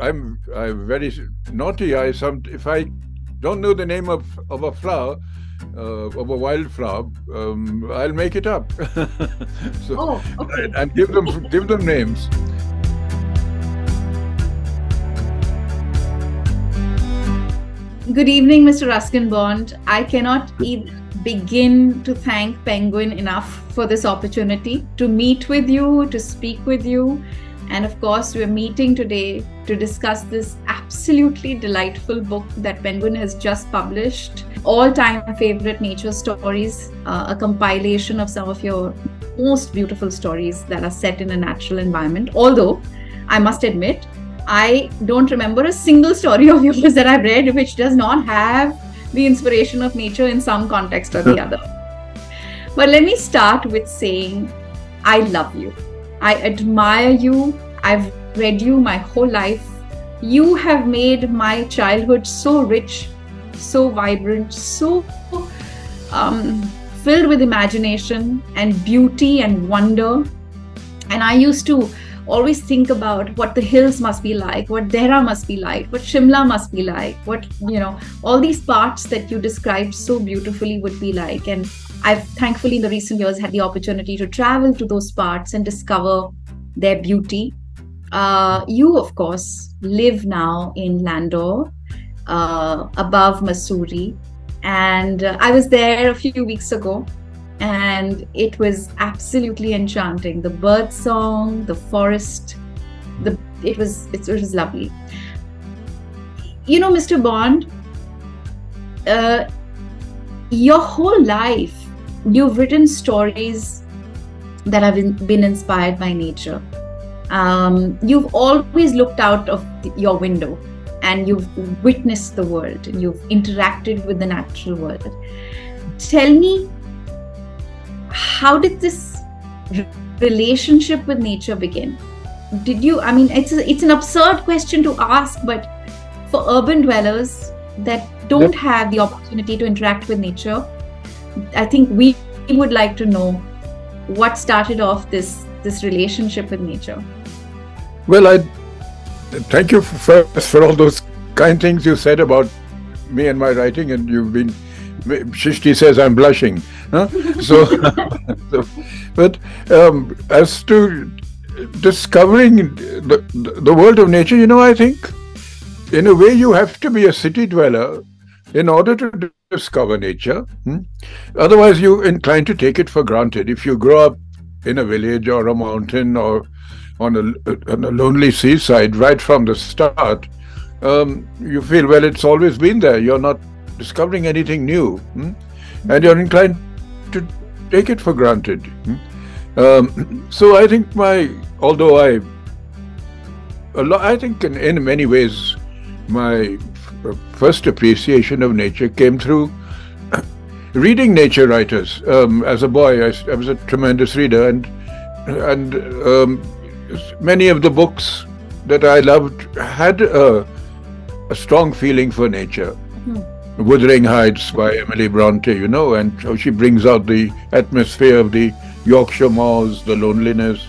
I'm very naughty. If I don't know the name of a flower, of a wildflower, I'll make it up. So, Oh, okay. and give them names. Good evening, Mr. Ruskin Bond. I cannot even begin to thank Penguin enough for this opportunity to meet with you, to speak with you. And of course, we're meeting today to discuss this absolutely delightful book that Penguin has just published. All-time favorite nature stories, a compilation of some of your most beautiful stories that are set in a natural environment. Although, I must admit, I don't remember a single story of yours that I've read which does not have the inspiration of nature in some context or the other. But let me start with saying, I love you. I admire you. I've read you my whole life. You have made my childhood so rich, so vibrant, so filled with imagination and beauty and wonder. And I used to always think about what the hills must be like, what Dehra must be like, what Shimla must be like, what, all these parts that you described so beautifully would be like. And I've thankfully in the recent years had the opportunity to travel to those parts and discover their beauty. You, of course, live now in Landor, above Mussoorie. And I was there a few weeks ago. And it was absolutely enchanting. The bird song, the forest, it was lovely. Mr. Bond, your whole life, you've written stories that have been inspired by nature. You've always looked out of your window and you've witnessed the world and you've interacted with the natural world. Tell me, how did this relationship with nature begin? It's an absurd question to ask, but for urban dwellers that don't have the opportunity to interact with nature, I think we would like to know what started off this relationship with nature. Well, I thank you for all those kind things you said about me and my writing, and Shishti says I'm blushing. Huh? But as to discovering the world of nature, I think in a way you have to be a city dweller in order to discover nature. Otherwise, you're inclined to take it for granted. If you grow up in a village or a mountain or on a lonely seaside right from the start, you feel, well, it's always been there. You're not discovering anything new, and you're inclined to take it for granted. So I think I think in many ways my first appreciation of nature came through reading nature writers. As a boy, I was a tremendous reader, and many of the books that I loved had a strong feeling for nature. Wuthering Heights by Emily Bronte, and how she brings out the atmosphere of the Yorkshire moors, the loneliness,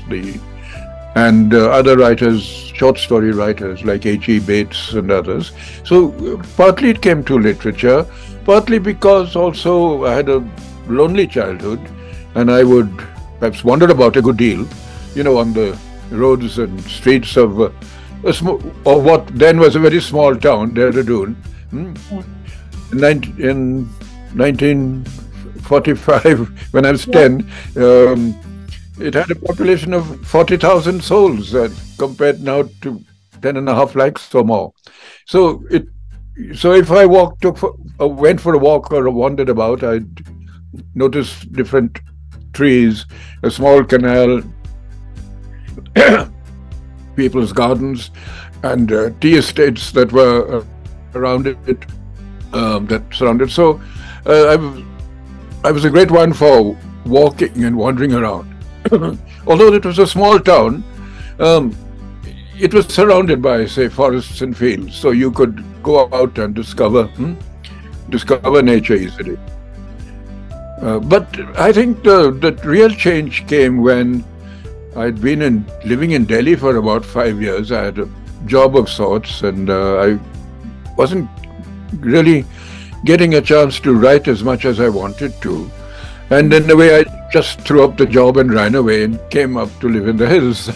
and other writers, short story writers like H.E. Bates and others. So partly it came to literature, partly because also I had a lonely childhood, and I would perhaps wander about a good deal, on the roads and streets of what then was a very small town, Dehradun. In 1945, when I was 10, it had a population of 40,000 souls, compared now to 10.5 lakhs or more. So if I went for a walk or wandered about, I'd notice different trees, a small canal, people's gardens, and tea estates that were around it. That surrounded. So I was a great one for walking and wandering around. Although it was a small town, it was surrounded by, say, forests and fields, so you could go out and discover nature easily. But I think the real change came when I'd been living in Delhi for about 5 years. I had job of sorts, and I wasn't really getting a chance to write as much as I wanted to. And in a way, I just threw up the job and ran away and came up to live in the hills.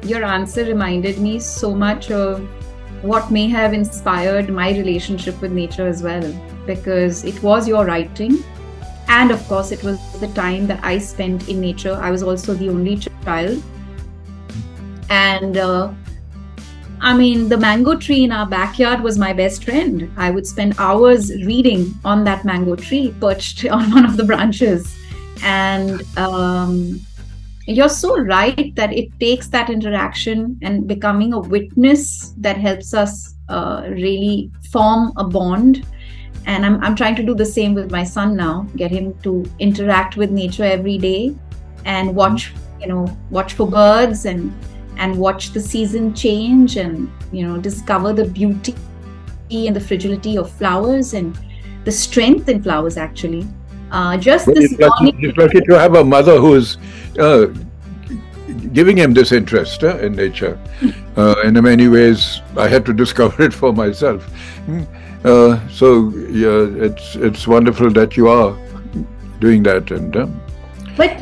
Your answer reminded me so much of what may have inspired my relationship with nature as well, because it was your writing. And of course, it was the time that I spent in nature. I was also the only child. And I mean, the mango tree in our backyard was my best friend. I would spend hours reading on that mango tree perched on one of the branches. And you're so right that it takes that interaction and becoming a witness that helps us really form a bond. And I'm trying to do the same with my son now, get him to interact with nature every day and watch for birds and watch the season change and, discover the beauty and the fragility of flowers and the strength in flowers, actually. Just well, this morning. He's lucky to have a mother who is giving him this interest in nature. In many ways, I had to discover it for myself. So yeah, it's wonderful that you are doing that. And but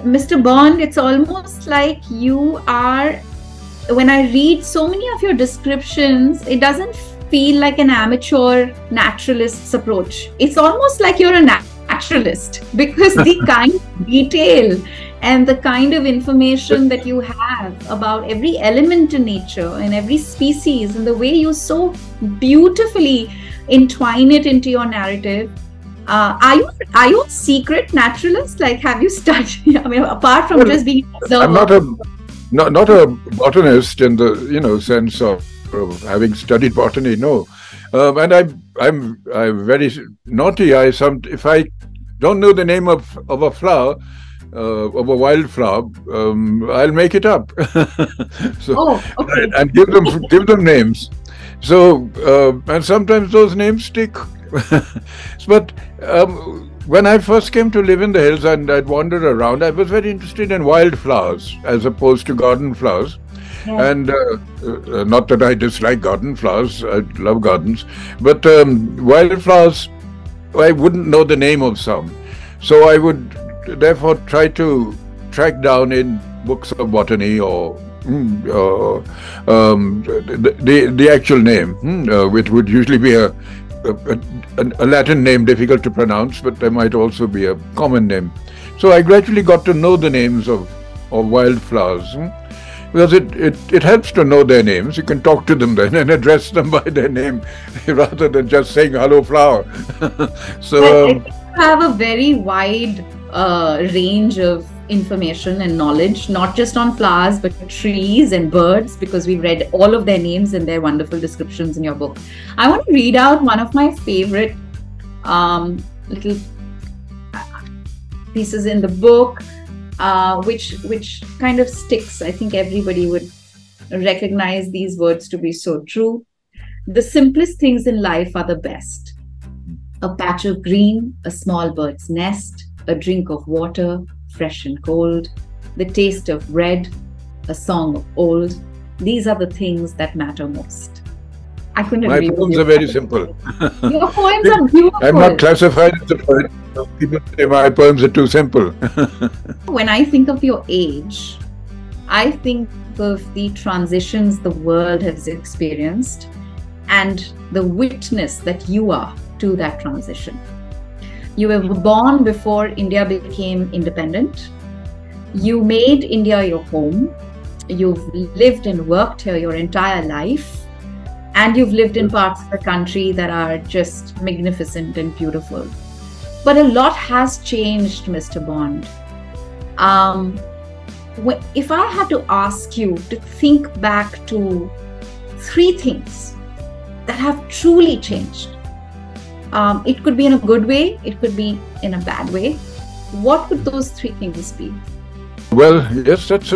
Mr. Bond, it's almost like you are. When I read so many of your descriptions, it doesn't feel like an amateur naturalist's approach. It's almost like you're a naturalist, because the kind of detail and the kind of information that you have about every element in nature and every species, and the way you so beautifully entwine it into your narrative. Are you a secret naturalist? Like, have you studied? I mean, apart from just being an observer. I'm not a botanist in the sense of having studied botany. No, and I'm very naughty. If I don't know the name of a flower, of a wildflower, I'll make it up. So, okay. And give them names. So and sometimes those names stick. But when I first came to live in the hills and I'd wandered around, I was very interested in wildflowers as opposed to garden flowers. Yeah. And not that I dislike garden flowers, I love gardens, but wildflowers, I wouldn't know the name of some. So I would therefore try to track down in books of botany or the actual name, which would usually be a Latin name difficult to pronounce, but there might also be a common name. So I gradually got to know the names of wildflowers, because it helps to know their names. You can talk to them then and address them by their name rather than just saying hello flower. So you have a very wide range of information and knowledge, not just on flowers but trees and birds, because we've read all of their names and their wonderful descriptions in your book. I want to read out one of my favorite little pieces in the book, which kind of sticks. I think everybody would recognize these words to be so true. The simplest things in life are the best. A patch of green, a small bird's nest, a drink of water, fresh and cold, the taste of bread, a song of old. These are the things that matter most. I couldn't agree with you. My poems are very simple. Your poems are beautiful. I'm not classified as a poet. People say my poems are too simple. When I think of your age, I think of the transitions the world has experienced and the witness that you are to that transition. You were born before India became independent. You made India your home. You've lived and worked here your entire life. And you've lived in parts of the country that are just magnificent and beautiful. But a lot has changed, Mr. Bond. If I had to ask you to think back to 3 things that have truly changed, it could be in a good way, it could be in a bad way. What would those 3 things be? Well, yes, that's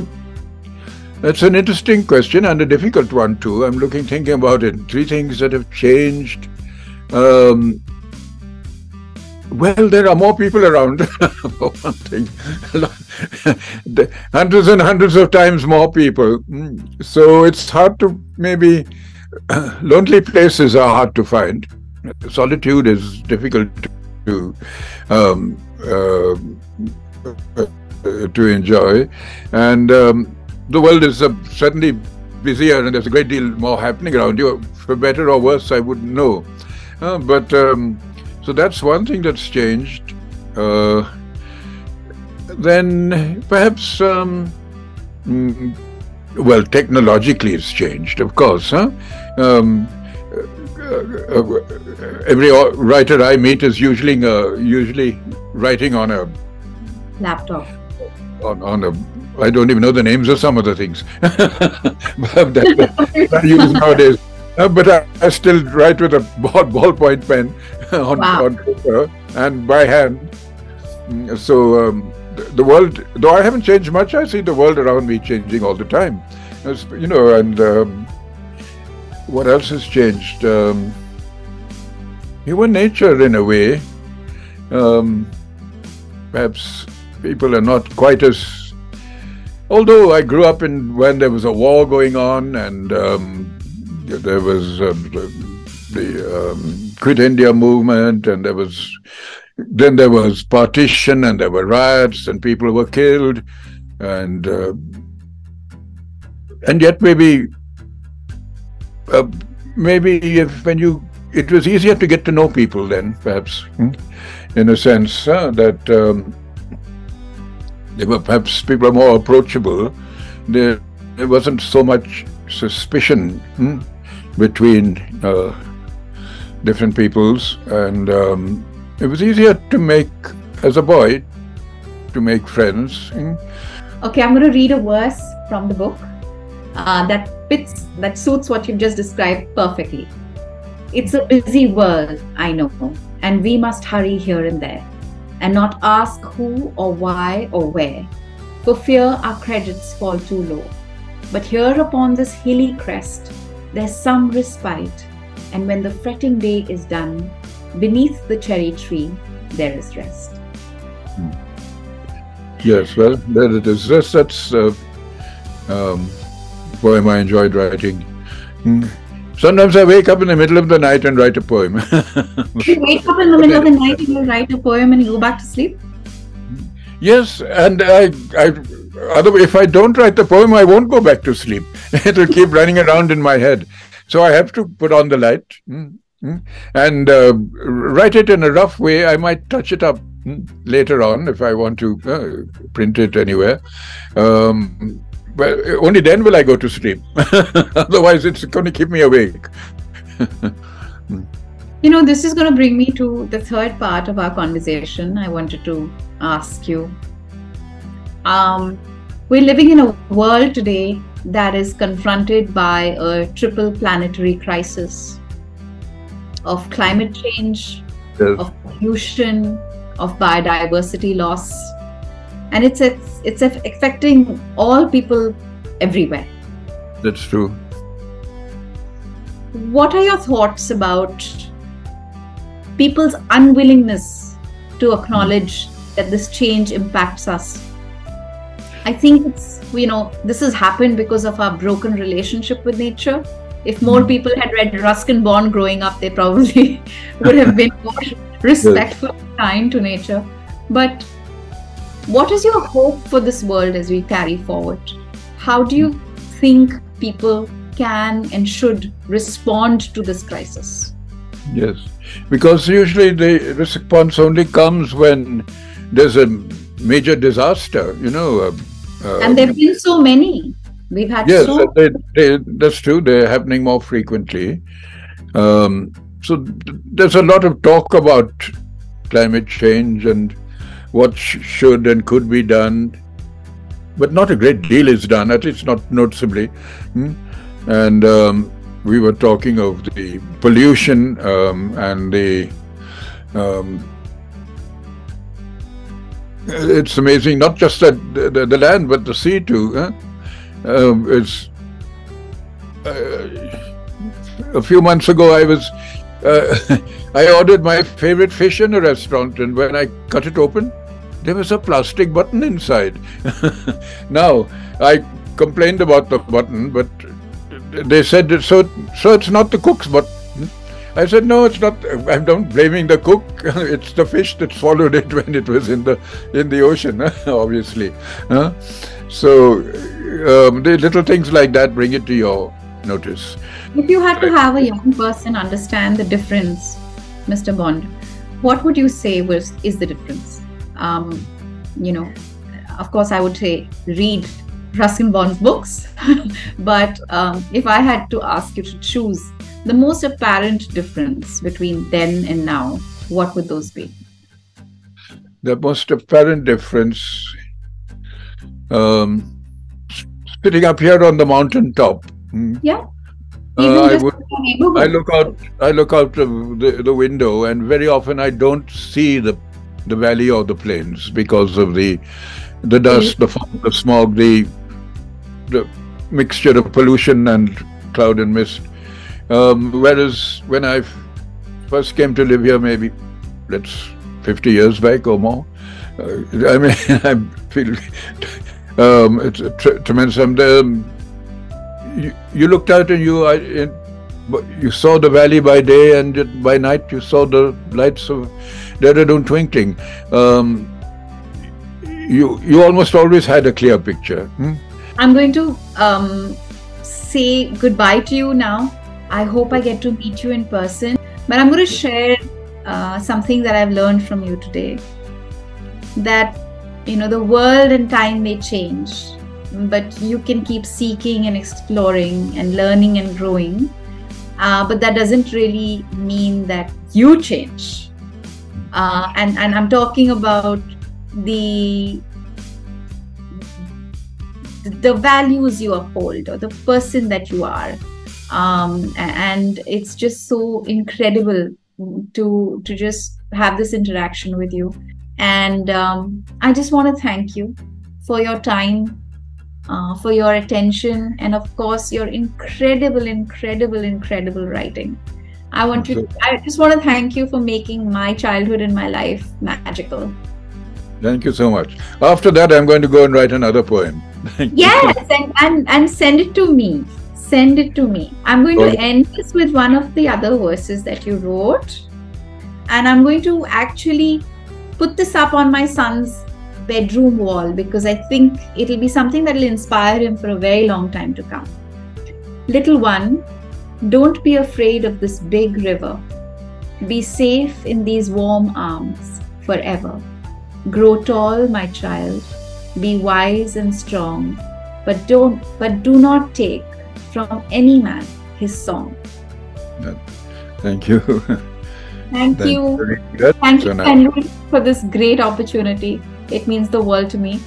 an interesting question and a difficult one too. I'm thinking about it. 3 things that have changed. Well, there are more people around, for one thing. Hundreds and hundreds of times more people. So it's hard to maybe, lonely places are hard to find. Solitude is difficult to um, uh, to enjoy. And the world is certainly busier and there's a great deal more happening around you. For better or worse, I wouldn't know. But so that's one thing that's changed. Then perhaps, well, technologically it's changed, of course. Every writer I meet is usually writing on a Laptop. On a, I don't even know the names of some of the things that I use nowadays. But I still write with a ballpoint pen on paper and by hand. So the world, though I haven't changed much, I see the world around me changing all the time. You know, and what else has changed? Human nature, in a way. Perhaps people are not quite as. Although I grew up when there was a war going on, and there was the Quit India movement, and then there was partition, and there were riots, and people were killed, and yet maybe it was easier to get to know people then, perhaps, in a sense that they were perhaps people are more approachable. There wasn't so much suspicion between different peoples, and it was easier to make, as a boy, to make friends. Okay, I'm going to read a verse from the book that suits what you've just described perfectly. It's a busy world, I know, and we must hurry here and there, and not ask who or why or where, for fear our credits fall too low. But here upon this hilly crest, there's some respite, and when the fretting day is done, beneath the cherry tree, there is rest. Yes, well, there it is. That's a poem I enjoyed writing. Sometimes I wake up in the middle of the night and write a poem. You wake up in the middle of the night and you write a poem and you go back to sleep? Yes, and if I don't write the poem, I won't go back to sleep. It'll keep running around in my head. So I have to put on the light and write it in a rough way. I might touch it up later on if I want to print it anywhere. But only then will I go to sleep. Otherwise, it's going to keep me awake. You know, this is going to bring me to the third part of our conversation. I wanted to ask you. We're living in a world today that is confronted by a triple planetary crisis of climate change, Yes. of pollution, of biodiversity loss. And it's affecting all people everywhere. That's true. What are your thoughts about people's unwillingness to acknowledge that this change impacts us? I think this has happened because of our broken relationship with nature. If more people had read Ruskin Bond growing up, they probably would have been more respectful and kind to nature. But what is your hope for this world as we carry forward? How do you think people can and should respond to this crisis? Yes, because usually the response only comes when there's a major disaster, and there have been so many. We've had that's true. They're happening more frequently. So there's a lot of talk about climate change and what should and could be done, but not a great deal is done, at least not noticeably. And we were talking of the pollution and it's amazing, not just that the land, but the sea too. A few months ago, I was I ordered my favorite fish in a restaurant, and when I cut it open, there was a plastic button inside. Now, I complained about the button, but they said, so it's not the cook's button. I said, no, it's not. I'm not blaming the cook. It's the fish that swallowed it when it was in the ocean, obviously. So the little things like that bring it to your notice. If you had to have a young person understand the difference, Mr. Bond, what would you say is the difference? Of course, I would say read Ruskin Bond's books. But if I had to ask you to choose the most apparent difference between then and now, what would those be? The most apparent difference, sitting up here on the mountain top. Yeah. I look out the window, and very often I don't see the valley or the plains because of the dust, the fog, the smog, the mixture of pollution and cloud and mist. Whereas when I first came to live here, maybe that's 50 years back or more, I feel it's tremendous. You looked out and you saw the valley by day, and by night you saw the lights of Dehradun twinkling. You almost always had a clear picture. I'm going to say goodbye to you now. I hope I get to meet you in person. But I'm going to share something that I've learned from you today. That, the world and time may change, but you can keep seeking and exploring and learning and growing. But that doesn't really mean that you change. And I'm talking about the values you uphold, or the person that you are. And it's just so incredible to just have this interaction with you. And I just want to thank you for your time, for your attention, and of course your incredible writing. I just want to thank you for making my childhood and my life magical. Thank you so much. After that, I'm going to go and write another poem. Yes, and send it to me. Send it to me. I'm going to end this with one of the other verses that you wrote, and I'm going to actually put this up on my son's bedroom wall, because I think it'll be something that will inspire him for a very long time to come. Little one, don't be afraid of this big river. Be safe in these warm arms forever. Grow tall, my child. Be wise and strong, but do not take from any man his song. Thank you. Thank you. Thank you, Penguin, for this great opportunity. It means the world to me.